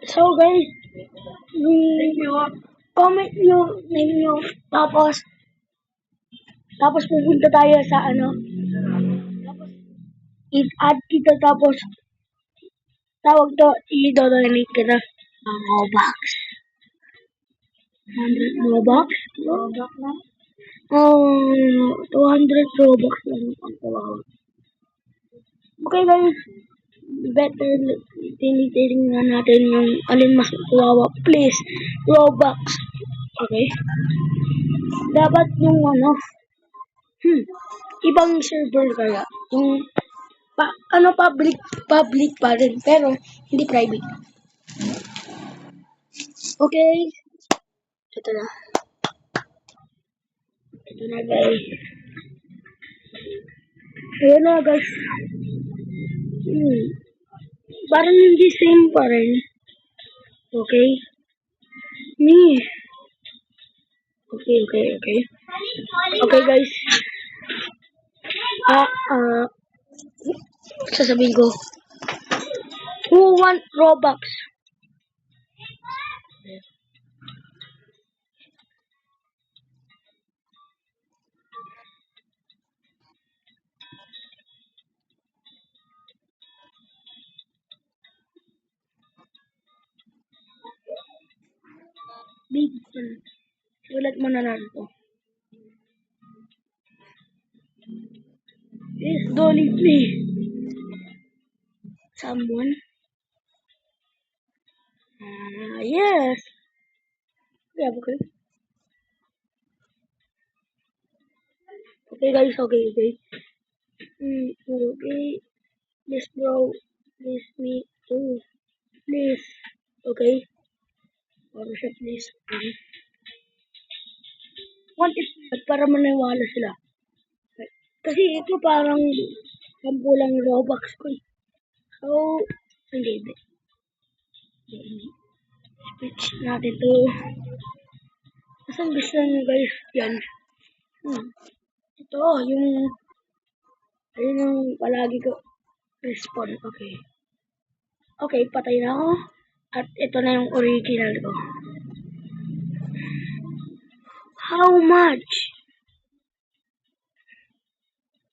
So guys, comment yung name nyo. Tapos pupunta tayo sa tapos i-add kita tapos tawag to, i-donate ka na. Robux. 100 Robux? Robux na? 200 Robux lang ang tawag. Okay guys, better tinitingnan natin yung alin mas kawawa. Please, Robux. Okay? Dapat yung ibang server kaya. Yung public pa rin, pero hindi private. Okay. Ito na. Ito na guys. Ayan na guys. Parang hindi same pa rin. Okay. Okay. Okay guys. Sasabihin ko. Who want Robux? Big fan. Sulat mo na lang ito. Yes, donate me. Someone? Yes. Yeah, okay. Okay guys, okay. Okay. Yes bro. Please me too. Please. Okay. Or siya please. Okay. What if para maniwala sila? Kasi ito parang sampulang Robux ko eh. So, hindi. Switch natin to. Saan gusto nyo guys? Yan. Ito, ayun yung palagi ko respawn. Okay. Okay, patay na ako. At ito na yung original ko. How much?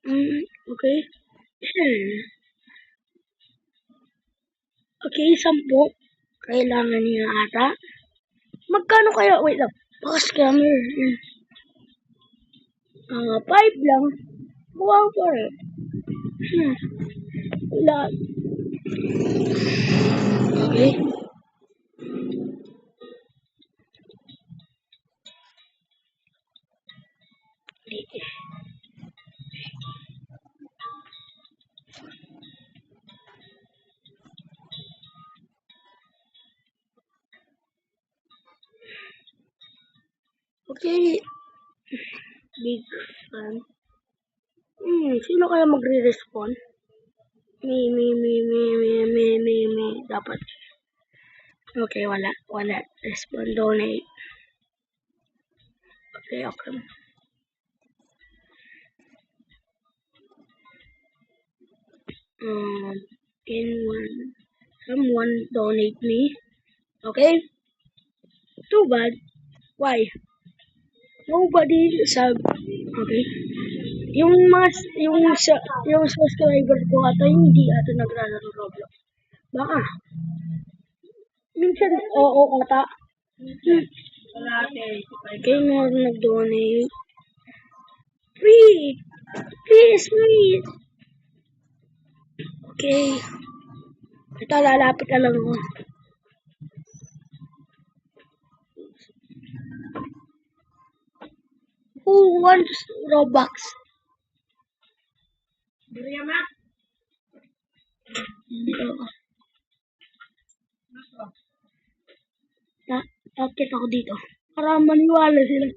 Okay. Okay, 10. Kailangan niya ata. Magkano kaya? Wait lang. Baka scammer. 5 lang. Wow pa rin. Wala. Okay. Okay. Big fan. Sino kaya magre-respond? Me. Dapat. Okay, wala. Respond, donate. Okay. Someone donate me. Okay? Too bad. Why? Nobody sub. Okay? Yung subscriber ko ata hindi ata naglalaro Roblox. Baka. Minsan, oo ata. Okay, meron nag-donate. Free! Please, free! Okay. Ito, lalapit na lang ako. Who wants Robux? Takit ako dito. Para maniwala sila.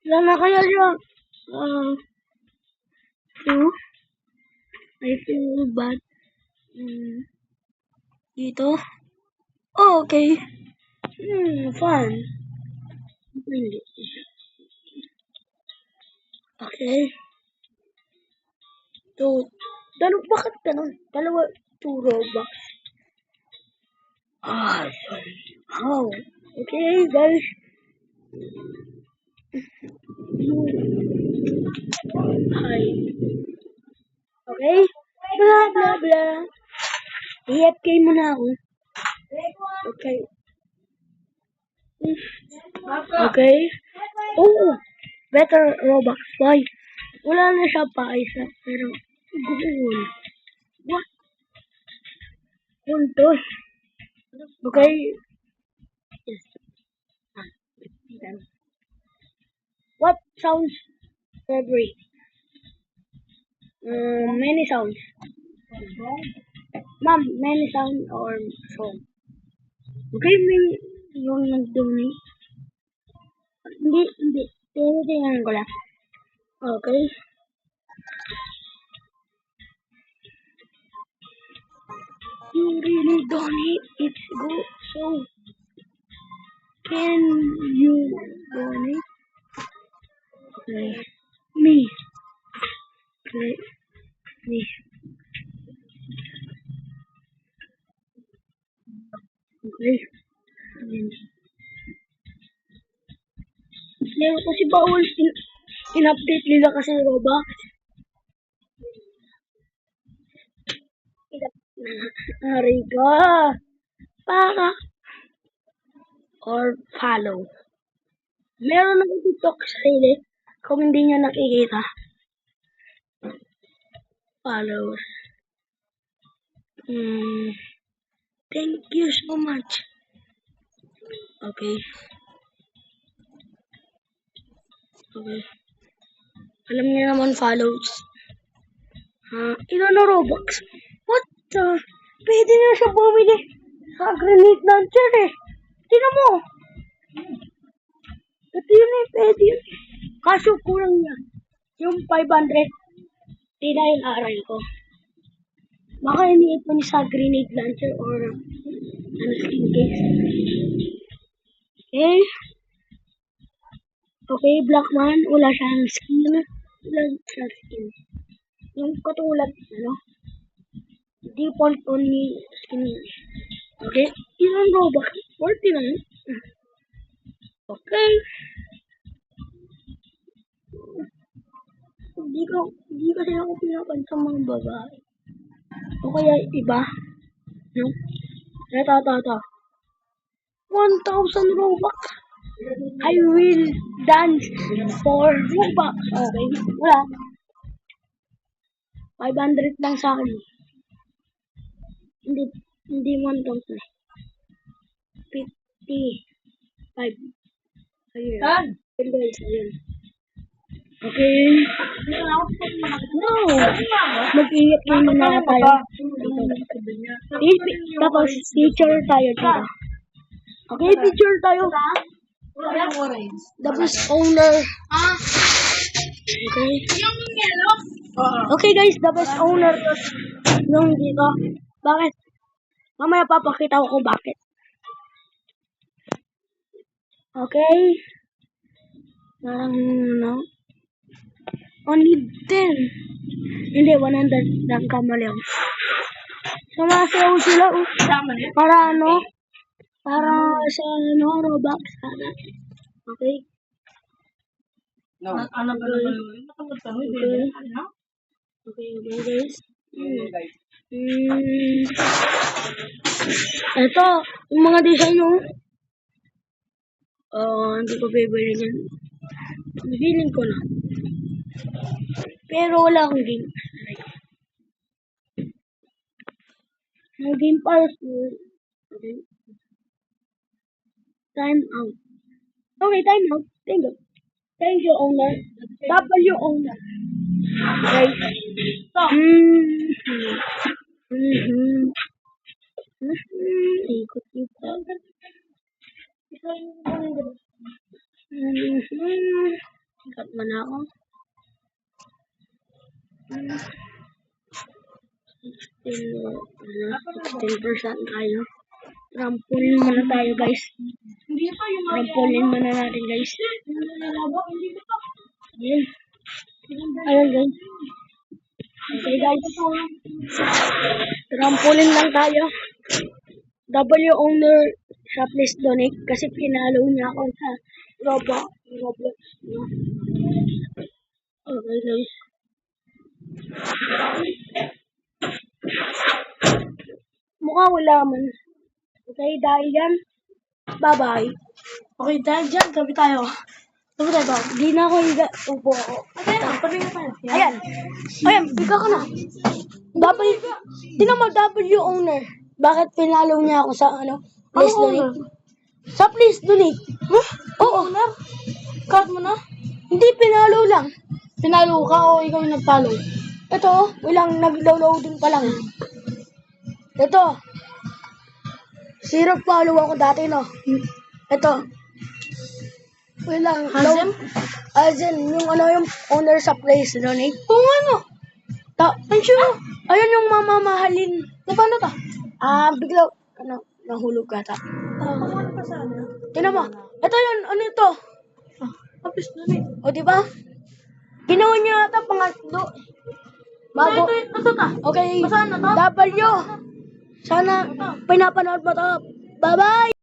Wala na kaya siya. I feel bad. Dito. Oh, okay. Fun. Okay. Bakit ganun? 2 Robux. Sorry. Oh, okay, guys. Hi. Okay? Blah, blah, blah. AFK muna ako. Okay. Okay? Oh, better Robux. Why? Wala na siya pa isa. Pero, Google. What? Yun to. Okay? Yes. Done. What sounds favorite? Many sounds. Ma'am, many sound or song? Okay, may yung nag-donate. Hindi. Tinitingnan ko lang. Okay. You really donate? It's good. So, can you donate? Okay. Me. Okay. Me. Okay. Meron kasi bawal in-update nila kasi Robux. Ari ka. Para. Or follow. Meron na TikTok sa sarili. Kung hindi niya nakikita. Follow. Thank you so much. Okay. Okay. Alam niya naman follows. Ilan na Robux? What the? Pwede na siya bumili sa grenade launcher eh. Tingnan mo. Ito yun eh, pwede yun. Kaso kulang niya. Yung 500. Di na yung aral ko. Baka iniit mo niya sa grenade launcher or ano skin case. Okay. Okay, Blackman. Wala siyang skin. Wala siyang skin. Yung katulad, ano? Default only skin. Okay. Ilang Robux? 49. Okay. Hindi kasi ako pinapansin mga babae. O kaya iba. No? Ito. 1,000 Robux. I will dance for Robux. Okay. Wala. 500 lang sa akin. Hindi 1,000. 55. Ayun. Guys, ayun. Okay. No. Mag-iyak din muna tayo. Tapos, teacher tayo dito. Okay, teacher tayo. The best owner. Okay. Okay guys, the best owner yung dito. Bakit? Mamaya papakita ko kung bakit. Okay. No. Only 10. Hindi, 100 lang kamali ako. Sumasayaw sila. Para ano? Para sa Robux. Okay. No. Okay, guys. Ito, yung mga design hindi ko favorite yan. Feeling ko na. Pero wala akong game. May game pass. Okay. Time out. Okay, time out. Thank you, owner. W owner. Okay. Ikot. Ikat mo na ako. 16% tayo. Rampolin muna tayo, guys. Rampolin muna natin, guys. Ayan, guys. Okay, guys. Rampolin lang tayo. W owner sa Please Donate kasi pinalo niya ako sa Roblox. No? Okay guys. Mukha wala man. Okay, dahil yan. Bye-bye. Okay, dahil dyan, gabi tayo. Gabi tayo ba? Di na ako higa. Upo ako. Okay na, pabigyan tayo. Ayan. Ayan, higa ka na. Tingnan mo, W owner. Bakit pinalo niya ako sa Please Ano Donate? Sa Please Donate. Huh? Oo. Owner? Card mo na? Hindi, pinalo lang. Pinalo ka o ikaw yung nagpalo? Ito, walang nag-loading pa lang. Ito. Zero follow ako dati, no? Ito. Walang Hazen? Hazen, yung yung owner sa Place Donate. Oo nga no. Ayun yung mamamahalin. Na paano ta? Bigla, nahulog ka ta. Ano pa sana? Tingnan mo. Ito yun, ano ito? Tapos na eh. O, di ba? Ginawa niya ata pangatlo. Bago. Ito ta. Okay. Saan na to? W. Sana pinapanood mo to. Bye-bye!